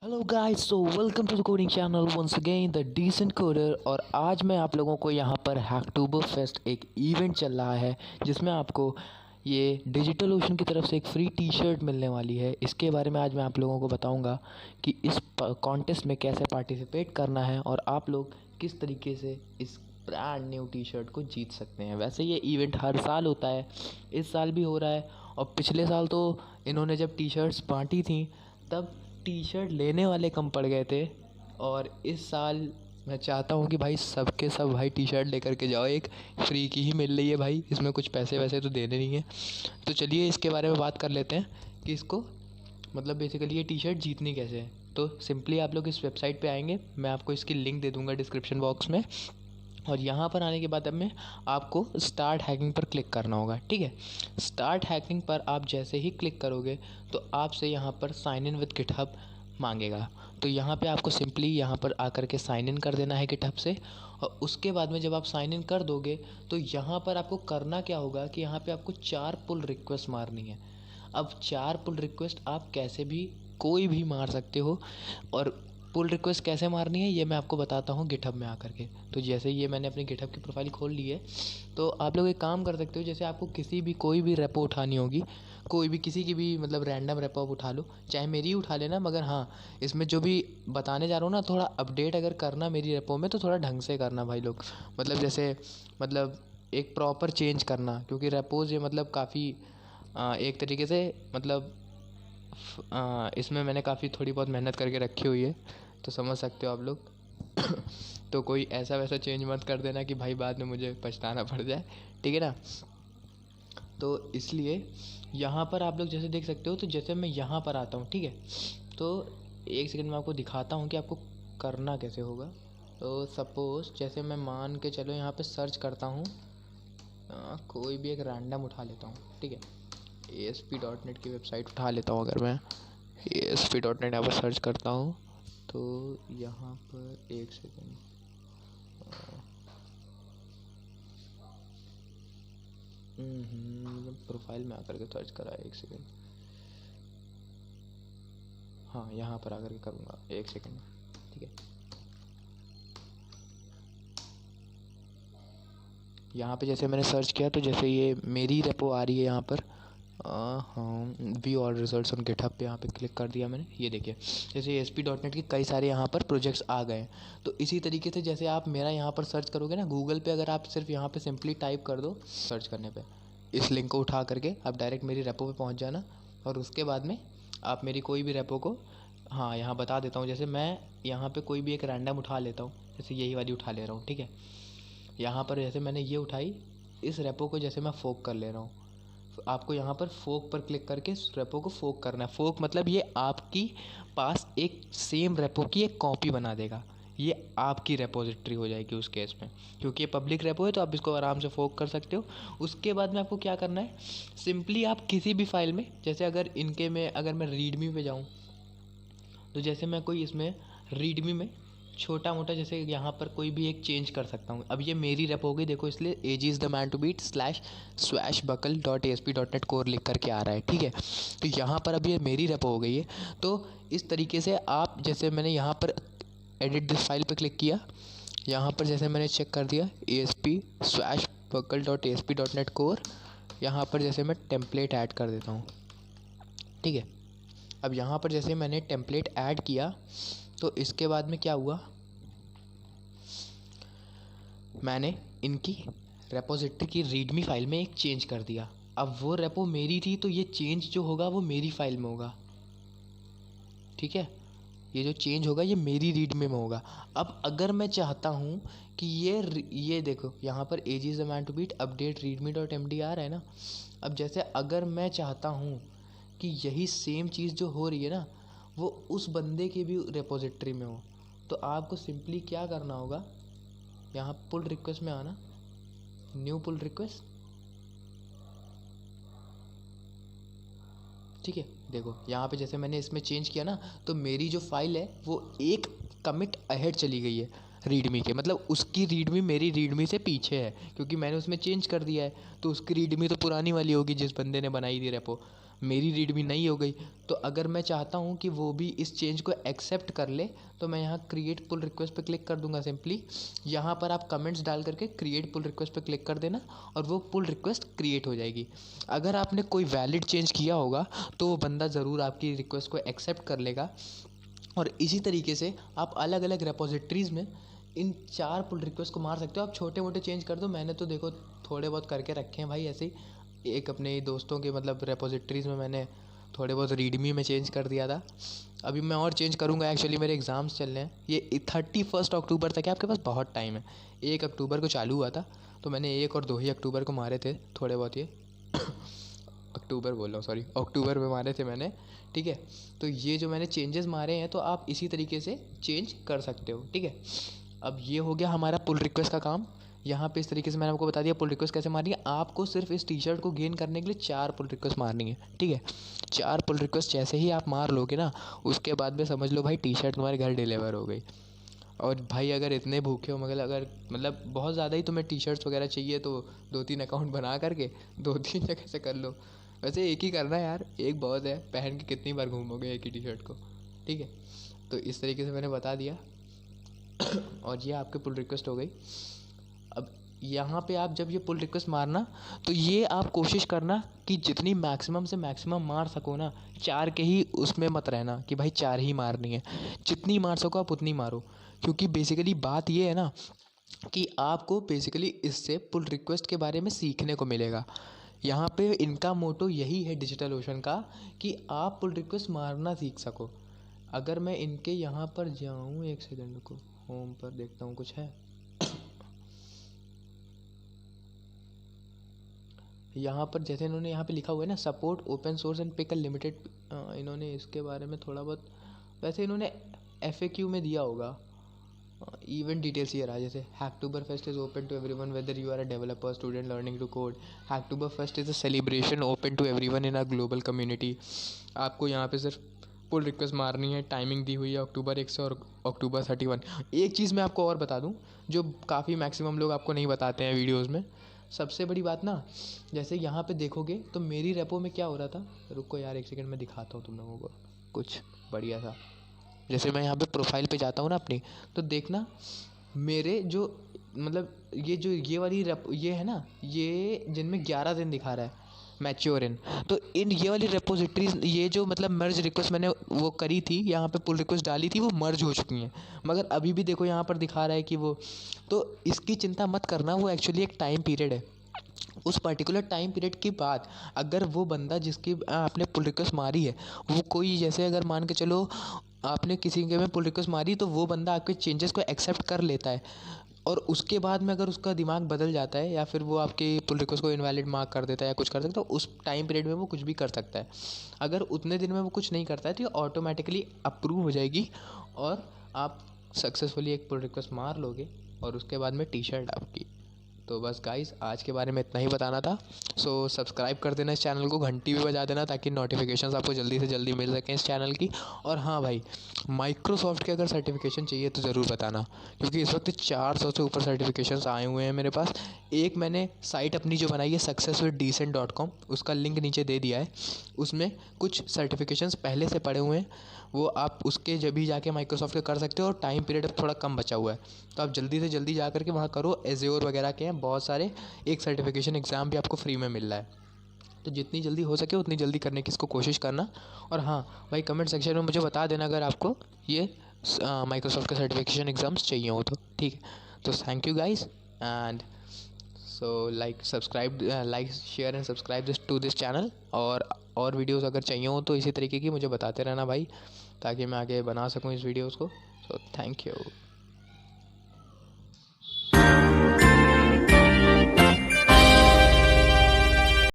Hello guys, so welcome to the coding channel once again the decent coder. और आज मैं आप लोगों को यहाँ पर हैकटूबर फेस्ट एक इवेंट चल रहा है जिसमें आपको ये डिजिटल ओशन की तरफ से एक फ्री टी शर्ट मिलने वाली है। इसके बारे में आज मैं आप लोगों को बताऊंगा कि इस कॉन्टेस्ट में कैसे पार्टिसिपेट करना है और आप लोग किस तरीके से इस ब्रांड न्यू टी शर्ट को जीत सकते हैं। वैसे ये इवेंट हर साल होता है, इस साल भी हो रहा है। और पिछले साल तो इन्होंने जब टी शर्ट्स बांटी थी तब टी शर्ट लेने वाले कम पड़ गए थे। और इस साल मैं चाहता हूँ कि भाई सबके सब भाई टी शर्ट लेकर के जाओ, एक फ्री की ही मिल रही है भाई, इसमें कुछ पैसे वैसे तो देने नहीं है। तो चलिए इसके बारे में बात कर लेते हैं कि इसको मतलब बेसिकली ये टी शर्ट जीतनी कैसे है। तो सिंपली आप लोग इस वेबसाइट पे आएंगे, मैं आपको इसकी लिंक दे दूँगा डिस्क्रिप्शन बॉक्स में। और यहाँ पर आने के बाद अब में आपको स्टार्ट हैकिंग पर क्लिक करना होगा। ठीक है, स्टार्ट हैकिंग पर आप जैसे ही क्लिक करोगे तो आपसे यहाँ पर साइन इन विद गिटहब मांगेगा। तो यहाँ पे आपको सिंपली यहाँ पर आकर के साइन इन कर देना है गिटहब से। और उसके बाद में जब आप साइन इन कर दोगे तो यहाँ पर आपको करना क्या होगा कि यहाँ पे आपको 4 पुल रिक्वेस्ट मारनी है। अब 4 पुल रिक्वेस्ट आप कैसे भी कोई भी मार सकते हो। और पुल रिक्वेस्ट कैसे मारनी है ये मैं आपको बताता हूँ गिटहब में आकर के। तो जैसे ये मैंने अपनी गिटहब की प्रोफाइल खोल ली है, तो आप लोग एक काम कर सकते हो। जैसे आपको किसी भी कोई भी रेपो उठानी होगी, कोई भी किसी की भी मतलब रैंडम रेपो आप उठा लो, चाहे मेरी ही उठा लेना। मगर हाँ, इसमें जो भी बताने जा रहा हूँ ना, थोड़ा अपडेट अगर करना मेरी रेपो में तो थोड़ा ढंग से करना भाई लोग। मतलब जैसे मतलब एक प्रॉपर चेंज करना, क्योंकि रेपोज ये मतलब काफ़ी एक तरीके से मतलब इसमें मैंने काफ़ी थोड़ी बहुत मेहनत करके रखी हुई है, तो समझ सकते हो आप लोग। तो कोई ऐसा वैसा चेंज मत कर देना कि भाई बाद में मुझे पछताना पड़ जाए, ठीक है ना। तो इसलिए यहाँ पर आप लोग जैसे देख सकते हो, तो जैसे मैं यहाँ पर आता हूँ, ठीक है। तो एक सेकंड में आपको दिखाता हूँ कि आपको करना कैसे होगा। तो सपोज़ जैसे मैं मान के चलो यहाँ पे सर्च करता हूँ, कोई भी एक रैंडम उठा लेता हूँ, ठीक है। ASP.NET की वेबसाइट उठा लेता हूँ। अगर मैं ASP.NET यहाँ पर सर्च करता हूँ तो यहाँ पर एक सेकेंड, प्रोफाइल में आकर के सर्च करा है, एक सेकेंड। हाँ, यहाँ पर आकर के करूँगा, एक सेकेंड, ठीक है। यहाँ पे जैसे मैंने सर्च किया तो जैसे ये मेरी रेपो आ रही है यहाँ पर। हाँ, view all results on GitHub पे यहाँ पे क्लिक कर दिया मैंने। ये देखिए जैसे ASP.NET के कई सारे यहाँ पर प्रोजेक्ट्स आ गए हैं। तो इसी तरीके से जैसे आप मेरा यहाँ पर सर्च करोगे ना गूगल पे, अगर आप सिर्फ यहाँ पे सिंपली टाइप कर दो, सर्च करने पे इस लिंक को उठा करके आप डायरेक्ट मेरी रेपो पे पहुँच जाना। और उसके बाद में आप मेरी कोई भी रेपो को, हाँ यहाँ बता देता हूँ, जैसे मैं यहाँ पर कोई भी एक रैंडम उठा लेता हूँ, जैसे यही वाली उठा ले रहा हूँ, ठीक है। यहाँ पर जैसे मैंने ये उठाई, इस रेपो को जैसे मैं फोक कर ले रहा हूँ। आपको यहाँ पर फोक पर क्लिक करके इस रेपो को फोक करना है। फोक मतलब ये आपकी पास एक सेम रेपो की एक कॉपी बना देगा, ये आपकी रेपोजिटरी हो जाएगी उस केस में, क्योंकि ये पब्लिक रेपो है तो आप इसको आराम से फोक कर सकते हो। उसके बाद में आपको क्या करना है, सिंपली आप किसी भी फाइल में, जैसे अगर इनके में अगर मैं रीडमी पे जाऊँ, तो जैसे मैं कोई इसमें रीडमी में छोटा मोटा जैसे यहाँ पर कोई भी एक चेंज कर सकता हूँ। अब ये मेरी रेप हो गई, देखो, इसलिए AG is the man to beat /swashbuckle.asp.net core लिख करके आ रहा है, ठीक है। तो यहाँ पर अब ये मेरी रेप हो गई है। तो इस तरीके से आप, जैसे मैंने यहाँ पर एडिट दिस फाइल पर क्लिक किया, यहाँ पर जैसे मैंने चेक कर दिया ASP/buckle.asp.net core, यहाँ पर जैसे मैं टेम्पलेट ऐड कर देता हूँ, ठीक है। अब यहाँ पर जैसे मैंने टेम्पलेट ऐड किया तो इसके बाद में क्या हुआ, मैंने इनकी रेपोजिटरी की रीडमी फाइल में एक चेंज कर दिया। अब वो रेपो मेरी थी तो ये चेंज जो होगा वो मेरी फाइल में होगा, ठीक है। ये जो चेंज होगा ये मेरी रीडमी में होगा। अब अगर मैं चाहता हूँ कि ये देखो यहाँ पर AG is the man to beat update readme.md आ रहा है ना। अब जैसे अगर मैं चाहता हूँ कि यही सेम चीज़ जो हो रही है ना वो उस बंदे की भी रेपोजिटरी में हो, तो आपको सिंपली क्या करना होगा, यहाँ पुल रिक्वेस्ट में आना, न्यू पुल रिक्वेस्ट, ठीक है। देखो यहाँ पे जैसे मैंने इसमें चेंज किया ना तो मेरी जो फाइल है वो एक कमिट अहेड चली गई है रीडमी के, मतलब उसकी रीडमी मेरी रीडमी से पीछे है, क्योंकि मैंने उसमें चेंज कर दिया है। तो उसकी रीडमी तो पुरानी वाली होगी जिस बंदे ने बनाई थी रेपो। मेरी रीडमी नहीं हो गई, तो अगर मैं चाहता हूँ कि वो भी इस चेंज को एक्सेप्ट कर ले, तो मैं यहाँ क्रिएट पुल रिक्वेस्ट पे क्लिक कर दूंगा सिंपली। यहाँ पर आप कमेंट्स डाल करके क्रिएट पुल रिक्वेस्ट पे क्लिक कर देना और वो पुल रिक्वेस्ट क्रिएट हो जाएगी। अगर आपने कोई वैलिड चेंज किया होगा तो वो बंदा ज़रूर आपकी रिक्वेस्ट को एक्सेप्ट कर लेगा। और इसी तरीके से आप अलग अलग रेपोजिटरीज़ में इन 4 पुल रिक्वेस्ट को मार सकते हो। आप छोटे मोटे चेंज कर दो, मैंने तो देखो थोड़े बहुत करके रखे हैं भाई ऐसे ही। एक अपने दोस्तों के मतलब रेपोजिटरीज़ में मैंने थोड़े बहुत रीडमी में चेंज कर दिया था। अभी मैं और चेंज करूँगा, एक्चुअली मेरे एग्ज़ाम्स चल रहे हैं। ये 31 अक्टूबर तक है, आपके पास बहुत टाइम है। 1 अक्टूबर को चालू हुआ था, तो मैंने 1 और 2 ही अक्टूबर को मारे थे थोड़े बहुत ये अक्टूबर बोल रहा हूँ, सॉरी, अक्टूबर में मारे थे मैंने, ठीक है। तो ये जो मैंने चेंजेस मारे हैं, तो आप इसी तरीके से चेंज कर सकते हो, ठीक है। अब ये हो गया हमारा पुल रिक्वेस्ट का काम। यहाँ पे इस तरीके से मैंने आपको बता दिया पुल रिक्वेस्ट कैसे मारनी है। आपको सिर्फ इस टी शर्ट को गेन करने के लिए 4 पुल रिक्वेस्ट मारनी है, ठीक है। 4 पुल रिक्वेस्ट जैसे ही आप मार लोगे ना, उसके बाद में समझ लो भाई टी शर्ट तुम्हारे घर डिलीवर हो गई। और भाई अगर इतने भूखे हो, मगर अगर मतलब बहुत ज़्यादा ही तुम्हें टी शर्ट्स वगैरह चाहिए, तो 2-3 अकाउंट बना करके 2-3 जगह से कर लो। वैसे एक ही करना है यार, एक बहुत है, पहन के कितनी बार घूमोगे एक ही टी शर्ट को, ठीक है। तो इस तरीके से मैंने बता दिया और ये आपके पुल रिक्वेस्ट हो गई। अब यहाँ पे आप जब ये पुल रिक्वेस्ट मारना, तो ये आप कोशिश करना कि जितनी मैक्सिमम से मैक्सिमम मार सको ना, 4 के ही उसमें मत रहना कि भाई 4 ही मारनी है। जितनी मार सको आप उतनी मारो, क्योंकि बेसिकली बात ये है ना कि आपको बेसिकली इससे पुल रिक्वेस्ट के बारे में सीखने को मिलेगा। यहाँ पे इनका मोटो यही है डिजिटल ओशन का, कि आप पुल रिक्वेस्ट मारना सीख सको। अगर मैं इनके यहाँ पर जाऊँ, एक सेकंड को होम पर देखता हूँ कुछ है। यहाँ पर जैसे इन्होंने यहाँ पे लिखा हुआ है ना, support open source and pickle limited, इन्होंने इसके बारे में थोड़ा बहुत, वैसे इन्होंने FAQ में दिया होगा। इवेंट डिटेल्स ये रहा, जैसे Hacktoberfest is open to everyone whether you are a developer, student learning to code. Hacktoberfest is a celebration open to everyone in a global community. आपको यहाँ पे सिर्फ पुल रिक्वेस्ट मारनी है। Timing दी हुई है अक्टूबर 1 से और अक्टूबर 31। एक चीज़ मैं आपको और बता दूं, जो काफ़ी मैक्सिमम लोग आपको नहीं बताते हैं वीडियोज़ में। सबसे बड़ी बात ना, जैसे यहाँ पे देखोगे तो मेरी रेपो में क्या हो रहा था, रुको यार एक सेकंड में दिखाता हूँ तुम लोगों को कुछ बढ़िया सा। जैसे मैं यहाँ पे प्रोफाइल पे जाता हूँ ना अपनी, तो देखना मेरे जो मतलब ये वाली ये है ना, ये जिनमें 11 दिन दिखा रहा है मैच्योर इन, तो इन ये वाली रेपोजिटरीज, ये जो मतलब मर्ज रिक्वेस्ट मैंने वो करी थी, यहाँ पे पुल रिक्वेस्ट डाली थी, वो मर्ज हो चुकी हैं। मगर अभी भी देखो यहाँ पर दिखा रहा है कि वो, तो इसकी चिंता मत करना, वो एक्चुअली एक टाइम पीरियड है। उस पर्टिकुलर टाइम पीरियड के बाद अगर वो बंदा जिसकी आपने पुल रिक्वेस्ट मारी है, वो कोई, जैसे अगर मान के चलो आपने किसी के में पुल रिक्वेस्ट मारी, तो वो बंदा आपके चेंजेस को एक्सेप्ट कर लेता है, और उसके बाद में अगर उसका दिमाग बदल जाता है या फिर वो आपके पुल रिक्वेस्ट को इनवैलिड मार्क कर देता है या कुछ कर सकता है, तो उस टाइम पीरियड में वो कुछ भी कर सकता है। अगर उतने दिन में वो कुछ नहीं करता है, तो ये ऑटोमेटिकली अप्रूव हो जाएगी और आप सक्सेसफुली एक पुल रिक्वेस्ट मार लोगे, और उसके बाद में टी शर्ट आपकी। तो बस गाइस, आज के बारे में इतना ही बताना था। सो सब्सक्राइब कर देना इस चैनल को, घंटी भी बजा देना, ताकि नोटिफिकेशंस आपको जल्दी से जल्दी मिल सकें इस चैनल की। और हाँ भाई, माइक्रोसॉफ्ट के अगर सर्टिफिकेशन चाहिए तो ज़रूर बताना, क्योंकि इस वक्त 400 से ऊपर सर्टिफिकेशंस आए हुए हैं मेरे पास। एक मैंने साइट अपनी जो बनाई है successwithdecent.com, उसका लिंक नीचे दे दिया है। उसमें कुछ सर्टिफिकेशंस पहले से पड़े हुए हैं, वो आप उसके जब भी जाके माइक्रोसॉफ्ट के कर सकते हो, और टाइम पीरियड अब थोड़ा कम बचा हुआ है, तो आप जल्दी से जल्दी जा करके वहाँ करो। एज्योर वगैरह के हैं बहुत सारे, एक सर्टिफिकेशन एग्ज़ाम भी आपको फ्री में मिल रहा है, तो जितनी जल्दी हो सके उतनी जल्दी करने की इसको कोशिश करना। और हाँ भाई, कमेंट सेक्शन में मुझे बता देना अगर आपको ये माइक्रोसॉफ्ट के सर्टिफिकेशन एग्ज़ाम्स चाहिए हो तो, ठीक है। तो thank you guys, and so subscribe, like share and subscribe to this channel. और वीडियोस अगर चाहिए हो तो इसी तरीके की मुझे बताते रहना भाई, ताकि मैं आगे बना सकूँ इस वीडियोस को। So thank you.